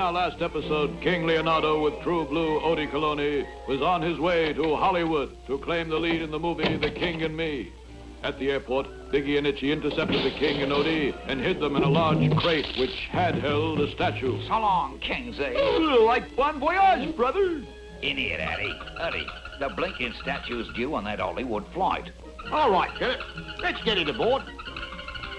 our last episode, King Leonardo with True Blue Odie Coloni was on his way to Hollywood to claim the lead in the movie The King and Me. At the airport, Biggie and Itchy intercepted the King and Odie and hid them in a large crate which had held a statue. So long, Kingsley. Like bon voyage, brother. Idiot, Eddie. The blinking statue's due on that Hollywood flight. All right, let's get it aboard.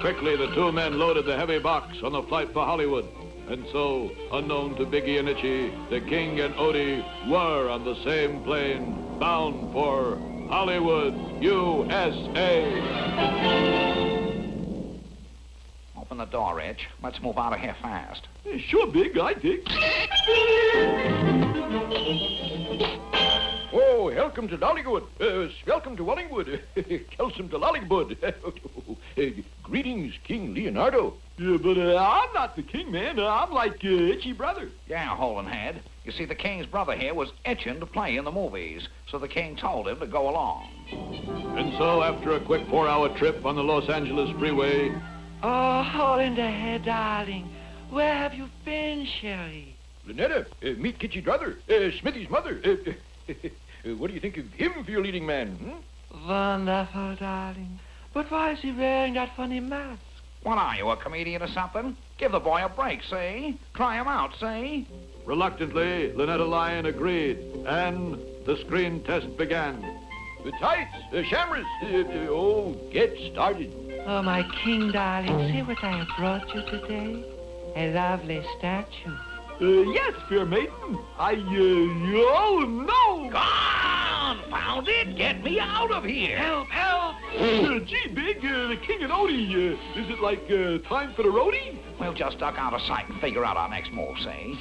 Quickly, the two men loaded the heavy box on the flight for Hollywood. And so, unknown to Biggie and Itchy, the King and Odie were on the same plane, bound for Hollywood, USA. Open the door, Itch. Let's move out of here fast. Sure, Big, I think. Oh, welcome to Dollywood. Welcome to Wallingwood. Welcome to Lollywood. Greetings, King Leonardo. Yeah, but I'm not the king, man. I'm like Itchy brother. Yeah, Holding Head. You see, the King's brother here was itching to play in the movies, so the King told him to go along. And so, after a quick 4-hour trip on the Los Angeles freeway... Oh, Holding the Head, darling. Where have you been, Sherry? Lynetta, meet Kitchy brother, Smithy's mother. What do you think of him for your leading man? Wonderful, darling. But why is he wearing that funny mask? What are you, a comedian or something? Give the boy a break, see? Try him out, see? Reluctantly, Lynetta Lyon agreed, and the screen test began. The tights, the shamrers, get started. Oh, my king, darling, see what I have brought you today? A lovely statue. Yes, fair maiden. Oh, no! Confound it! Get me out of here! Help, help! Gee, Big, the King and Odie, is it like time for the roadie? We'll just duck out of sight and figure out our next move, see?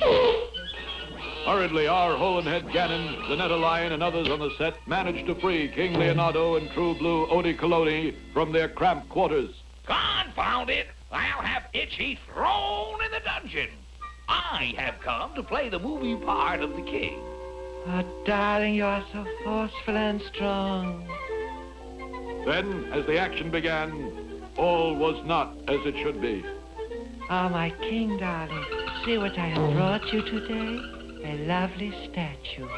Hurriedly, our Holenhead Gannon, Lynetta Lyon, and others on the set managed to free King Leonardo and True Blue Odie Coloni from their cramped quarters. Confound it! I'll have Itchy thrown in the dungeon. I have come to play the movie part of the king. Oh, darling, you are so forceful and strong. Then, as the action began, all was not as it should be. Oh, my king, darling, see what I have brought you today? A lovely statue.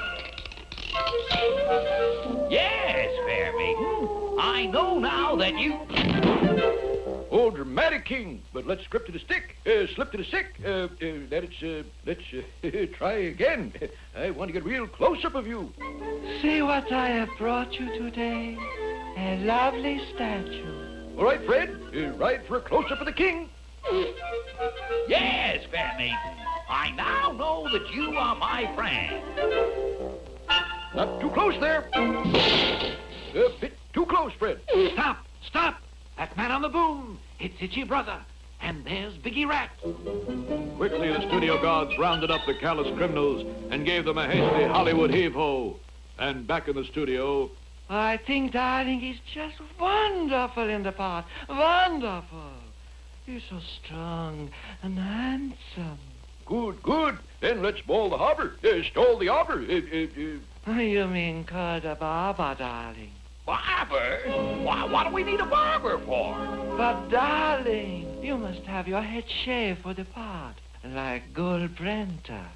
Yes, fair maiden. I know now that you... Oh, dramatic king, but let's script to the stick, slip to the stick. Let's try again. I want to get real close-up of you. See what I have brought you today? A lovely statue. All right, Fred, ride for a close-up of the king. Yes, fair maiden. I now know that you are my friend. Not too close there. A bit too close, Fred. Stop! That man on the boom. It's Itchy brother. And there's Biggie Rat. Quickly, the studio guards rounded up the callous criminals and gave them a hasty Hollywood heave-ho. And back in the studio... I think, darling, he's just wonderful in the part. Wonderful. You're so strong and handsome. Good. Then let's ball the harbor. Stall the arbor. You mean call the barber, darling. Barber? What do we need a barber for? But, darling, you must have your head shaved for the part, like Gold Brenta.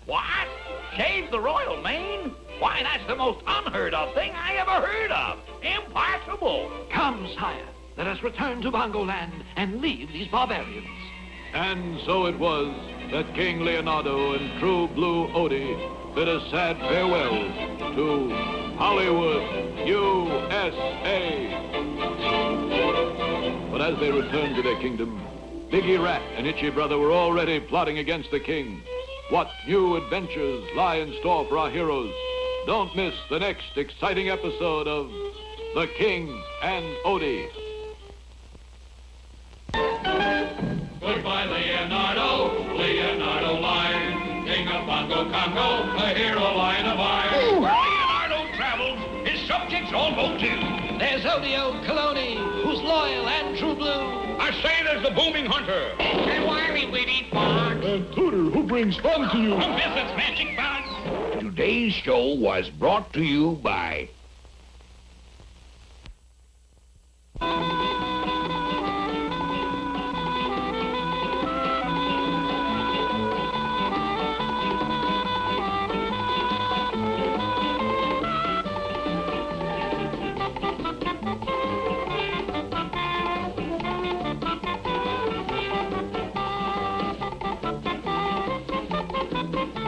What? Shave the royal mane? Why, that's the most unheard of thing I ever heard of. Impossible. Come, sire, let us return to Bongoland and leave these barbarians. And so it was that King Leonardo and True Blue Odie bid a sad farewell to Hollywood, USA. But as they returned to their kingdom, Biggie Rat and Itchy Brother were already plotting against the king. What new adventures lie in store for our heroes? Don't miss the next exciting episode of The King and Odie. Goodbye, Leonardo Lion, King of Bongo Congo, a hero lion of iron. Where Leonardo travels, his subjects all go too. There's Odie Coloni, who's loyal and true blue. I say there's the booming hunter. And wily witty fox. And Tooter, who brings fun to you. From business magic box. Today's show was brought to you by... Bye.